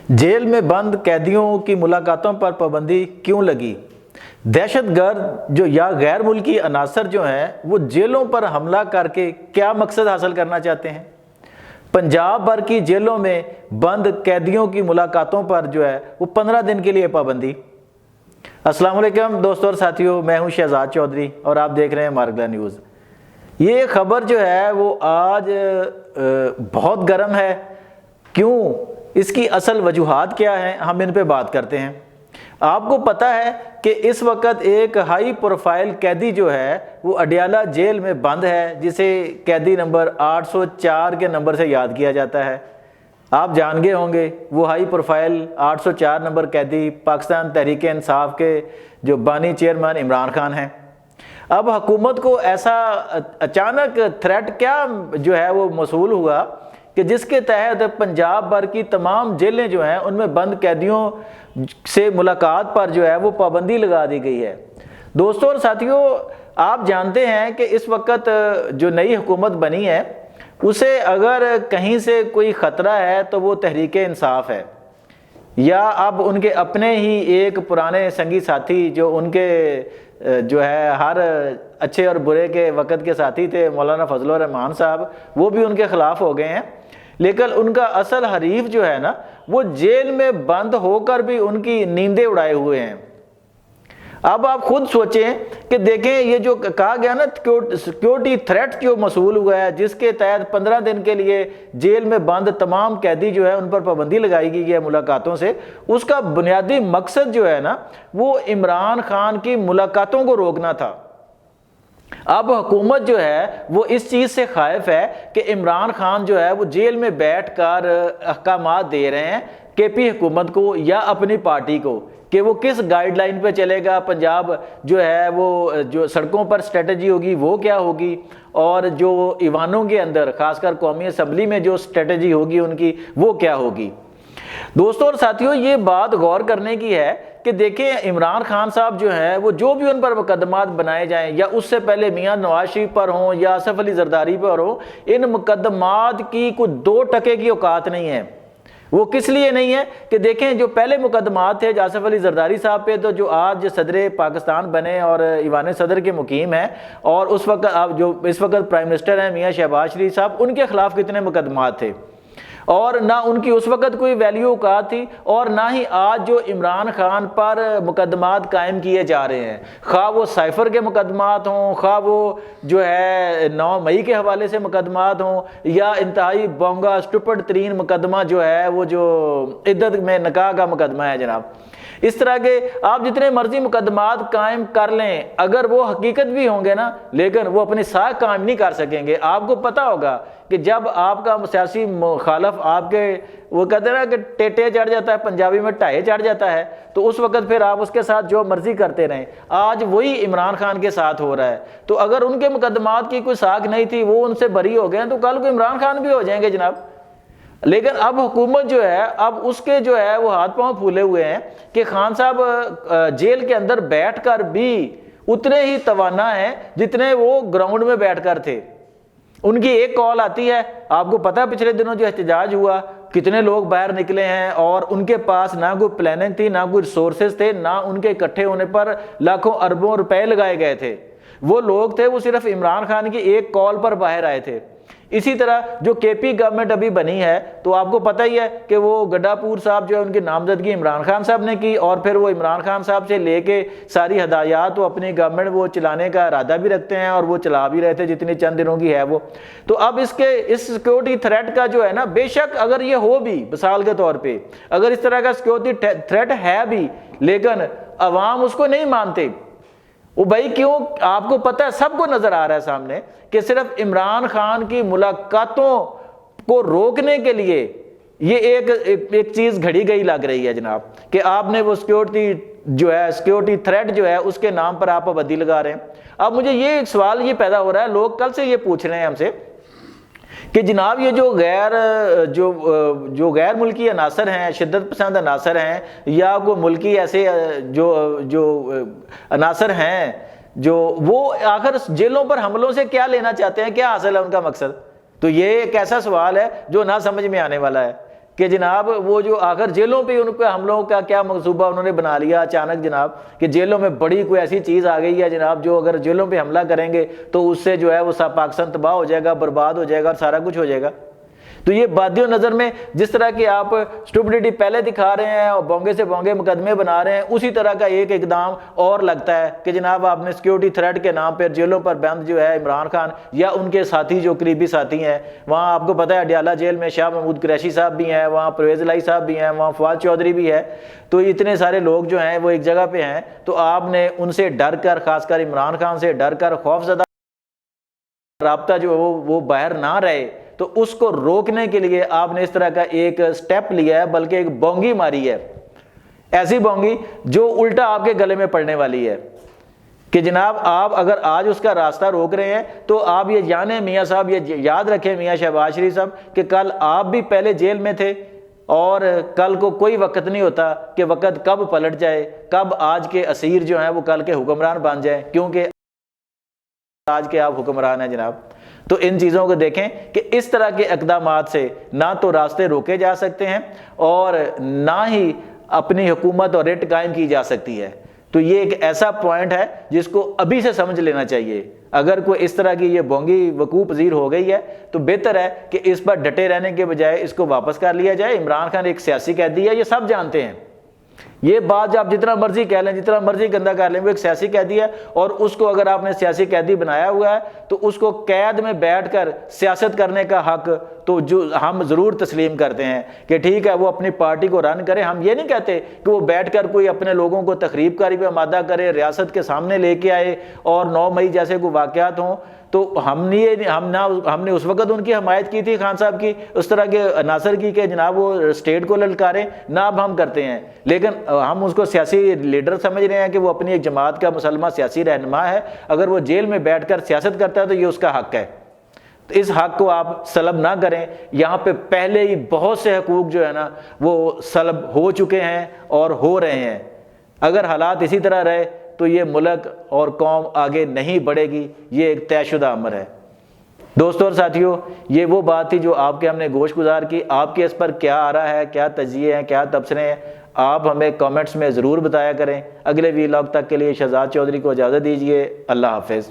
Jail में बंद कैदियों की मुलाकातों पर पाबंदी क्यों लगी? दहशत गर्द जो या गैर मुल्की अनासर जो हैं वो जेलों पर हमला करके क्या मकसद हासिल करना चाहते हैं? पंजाब भर की जेलों में बंद कैदियों की मुलाकातों पर जो है वो 15 दिन के लिए पाबंदी। अस्सलाम वालेकुम दोस्तों और साथियों, मैं हूं शहजाद चौधरी और आप देख रहे हैं मार्गला न्यूज़। ये खबर जो है वो आज बहुत गर्म है। क्यों, इसकी असल वजूहात क्या हैं, हम इन पे बात करते हैं। आपको पता है कि इस वक्त एक हाई प्रोफाइल कैदी जो है वो अडियाला जेल में बंद है, जिसे कैदी नंबर 804 के नंबर से याद किया जाता है। आप जान गए होंगे वो हाई प्रोफाइल 804 नंबर कैदी पाकिस्तान तहरीक इंसाफ के जो बानी चेयरमैन इमरान खान हैं। अब हुकूमत को ऐसा अचानक थ्रेट क्या जो है वो मौसूल हुआ कि जिसके तहत पंजाब भर की तमाम जेलें जो हैं उनमें बंद कैदियों से मुलाकात पर जो है वो पाबंदी लगा दी गई है। दोस्तों और साथियों, आप जानते हैं कि इस वक्त जो नई हुकूमत बनी है उसे अगर कहीं से कोई ख़तरा है तो वो तहरीक इंसाफ है, या अब उनके अपने ही एक पुराने संगी साथी जो उनके जो है हर अच्छे और बुरे के वक़्त के साथी थे, मौलाना फजलुर रहमान साहब, वो भी उनके ख़िलाफ़ हो गए हैं। लेकिन उनका असल हरीफ जो है ना वो जेल में बंद होकर भी उनकी नींदें उड़ाए हुए हैं। अब आप खुद सोचें कि देखें, ये जो कहा गया ना सिक्योरिटी थ्रेट जो मसूल हुआ है, जिसके तहत 15 दिन के लिए जेल में बंद तमाम कैदी जो है उन पर पाबंदी लगाई गई है मुलाकातों से, उसका बुनियादी मकसद जो है ना वो इमरान खान की मुलाकातों को रोकना था। अब हुकूमत जो है वो इस चीज़ से खाइफ है कि इमरान खान जो है वो जेल में बैठकर अहकामात दे रहे हैं केपी हुकूमत को या अपनी पार्टी को कि वो किस गाइडलाइन पे चलेगा, पंजाब जो है वो जो सड़कों पर स्ट्रेटजी होगी वो क्या होगी, और जो ईवानों के अंदर खासकर कौमी असम्बली में जो स्ट्रेटजी होगी उनकी वो क्या होगी। दोस्तों और साथियों, ये बात गौर करने की है कि देखें, इमरान खान साहब जो हैं वो जो भी उन पर मुकदमात बनाए जाएं, या उससे पहले मियां नवाज शरीफ पर हों या आसिफ अली जरदारी पर हों, इन मुकदमात की कुछ 2% की औकात नहीं है। वो किस लिए नहीं है कि देखें, जो पहले मुकदमात थे आसिफ अली जरदारी साहब पे, तो जो आज सदर पाकिस्तान बने और ईवान सदर के मुकीम हैं, और उस वक्त अब जो इस वक्त प्राइम मिनिस्टर हैं मियां शहबाज शरीफ साहब, उनके खिलाफ कितने मुकदमात थे, और ना उनकी उस वक्त कोई वैल्यू औकात थी, और ना ही आज जो इमरान खान पर मुकदमात कायम किए जा रहे हैं, खा वो साइफर के मुकदमात हों, खा वो जो है 9 मई के हवाले से मुकदमात हों, या इंतहाई बोंगा स्टूपिड तरीन मुकदमा जो है वो जो इद्दत में निकाह का मुकदमा है जनाब। इस तरह के आप जितने मर्जी मुकदमात कायम कर लें, अगर वो हकीकत भी होंगे ना, लेकिन वो अपनी साख कायम नहीं कर सकेंगे। आपको पता होगा कि जब आपका सियासी मुखालफ आपके वो कहते हैं ना कि टेटे चढ़ जाता है, पंजाबी में टाए चढ़ जाता है, तो उस वक्त फिर आप उसके साथ जो मर्जी करते रहें। आज वही इमरान खान के साथ हो रहा है। तो अगर उनके मुकदमात की कोई साख नहीं थी, वो उनसे बरी हो गए, तो कल को इमरान खान भी हो जाएंगे जनाब। लेकिन अब हुकूमत जो है, अब उसके जो है वो हाथ पांव फूले हुए हैं कि खान साहब जेल के अंदर बैठकर भी उतने ही तवाना हैं जितने वो ग्राउंड में बैठकर थे। उनकी एक कॉल आती है, आपको पता है पिछले दिनों जो एहतजाज हुआ कितने लोग बाहर निकले हैं, और उनके पास ना कोई प्लानिंग थी, ना कोई रिसोर्सेज थे, ना उनके इकट्ठे होने पर लाखों अरबों रुपए लगाए गए थे। वो लोग थे वो सिर्फ इमरान खान की एक कॉल पर बाहर आए थे। इसी तरह जो केपी गवर्नमेंट अभी बनी है, तो आपको पता ही है कि वो गड्डापुर साहब जो है उनकी नामजदगी इमरान खान साहब ने की, और फिर वो इमरान खान साहब से लेके सारी हदायत वो अपनी गवर्नमेंट वो चलाने का इरादा भी रखते हैं, और वो चला भी रहे थे जितनी चंद दिनों की है वो। तो अब इस सिक्योरिटी थ्रेट का जो है ना, बेशक अगर ये हो भी मिसाल के तौर पर, अगर इस तरह का सिक्योरिटी थ्रेट है भी, लेकिन अवाम उसको नहीं मानते। वो भाई क्यों, आपको पता है, सबको नजर आ रहा है सामने कि सिर्फ इमरान खान की मुलाकातों को रोकने के लिए ये एक चीज घड़ी गई लग रही है जनाब, कि आपने वो सिक्योरिटी थ्रेट जो है उसके नाम पर आप पाबंदी लगा रहे हैं। अब मुझे ये सवाल ये पैदा हो रहा है, लोग कल से ये पूछ रहे हैं हमसे कि जनाब ये जो गैर मुल्की अनासर हैं, शिद्दत पसंद अनासर हैं, या कोई मुल्की ऐसे जो अनासर हैं जो वो आखिर जेलों पर हमलों से क्या लेना चाहते हैं, क्या हासिल है उनका मकसद? तो ये एक ऐसा सवाल है जो ना समझ में आने वाला है। کہ جناب وہ جو آخر جیلوں پہ ان پہ حملوں کا کیا منصوبہ انہوں نے بنا لیا اچانک جناب، کہ جیلوں میں بڑی کوئی ایسی چیز آ گئی ہے جناب جو اگر جیلوں پہ حملہ کریں گے تو اس سے جو ہے وہ سب پاکستان تباہ ہو جائے گا، برباد ہو جائے گا اور سارا کچھ ہو جائے گا۔ تو یہ بادیوں نظر میں جس طرح کی آپ اسٹوپڈیٹی پہلے دکھا رہے ہیں اور بونگے سے بونگے مقدمے بنا رہے ہیں، اسی طرح کا ایک اقدام اور لگتا ہے کہ جناب آپ نے سیکیورٹی تھریٹ کے نام پر جیلوں پر بند جو ہے عمران خان یا ان کے ساتھی جو قریبی ساتھی ہیں، وہاں آپ کو پتہ ہے اڈیالہ جیل میں شاہ محمود قریشی صاحب بھی ہیں، وہاں پرویز الہی صاحب بھی ہیں، وہاں فواد چودھری بھی ہے، تو اتنے سارے لوگ جو ہیں وہ ایک جگہ پہ ہیں، تو آپ نے ان سے ڈر کر، خاص کر عمران خان سے ڈر کر، خوف زدہ رابطہ جو وہ باہر نہ رہے، تو اس کو روکنے کے لیے آپ نے اس طرح کا ایک سٹیپ لیا ہے، بلکہ ایک بونگی ماری ہے، ایسی بونگی جو الٹا آپ کے گلے میں پڑنے والی ہے کہ جناب آپ اگر آج اس کا راستہ روک رہے ہیں تو آپ یہ جانیں میاں صاحب، یہ یاد رکھیں میاں شہباز شریف صاحب کہ کل آپ بھی پہلے جیل میں تھے اور کل کو کوئی وقت نہیں ہوتا کہ وقت کب پلٹ جائے، کب آج کے اسیر جو ہیں وہ کل کے حکمران بن جائیں، کیونکہ آج کے آپ حکمران ہیں جناب۔ تو ان چیزوں کو دیکھیں کہ اس طرح کے اقدامات سے نہ تو راستے روکے جا سکتے ہیں اور نہ ہی اپنی حکومت اور رٹ قائم کی جا سکتی ہے۔ تو یہ ایک ایسا پوائنٹ ہے جس کو ابھی سے سمجھ لینا چاہیے۔ اگر کوئی اس طرح کی یہ بونگی وقوع پذیر ہو گئی ہے تو بہتر ہے کہ اس پر ڈٹے رہنے کے بجائے اس کو واپس کر لیا جائے۔ عمران خان ایک سیاسی قیدی ہے، یہ سب جانتے ہیں، یہ بات جو آپ جتنا مرضی کہہ لیں، جتنا مرضی گندا کر لیں، وہ ایک سیاسی قیدی ہے، اور اس کو اگر آپ نے سیاسی قیدی بنایا ہوا ہے تو اس کو قید میں بیٹھ کر سیاست کرنے کا حق تو جو ہم ضرور تسلیم کرتے ہیں کہ ٹھیک ہے وہ اپنی پارٹی کو رن کرے۔ ہم یہ نہیں کہتے کہ وہ بیٹھ کر کوئی اپنے لوگوں کو تخریب کاری پہ آمادہ کرے، ریاست کے سامنے لے کے آئے اور 9 مئی جیسے کوئی واقعات ہوں تو ہم نے اس وقت ان کی حمایت کی تھی، خان صاحب کی، اس طرح کے عناصر کی کہ جناب وہ اسٹیٹ کو للکاریں، نہ اب ہم کرتے ہیں، لیکن ہم اس کو سیاسی لیڈر سمجھ رہے ہیں کہ وہ اپنی ایک جماعت کا مسلمہ سیاسی رہنما ہے، اگر وہ جیل میں بیٹھ کر سیاست کرتا ہے تو یہ اس کا حق ہے، تو اس حق کو آپ سلب نہ کریں۔ یہاں پہ پہلے ہی بہت سے حقوق جو ہے نا وہ سلب ہو چکے ہیں اور ہو رہے ہیں۔ اگر حالات اسی طرح رہے تو یہ ملک اور قوم آگے نہیں بڑھے گی، یہ ایک طے شدہ امر ہے۔ دوستوں اور ساتھیوں، یہ وہ بات تھی جو آپ کے ہم نے گوش گزار کی۔ آپ کے اس پر کیا آ رہا ہے، کیا تجزیے ہیں، کیا تبصرے ہیں، آپ ہمیں کامنٹس میں ضرور بتایا کریں۔ اگلے ویلاگ تک کے لیے شہزاد چودھری کو اجازت دیجیے۔ اللہ حافظ۔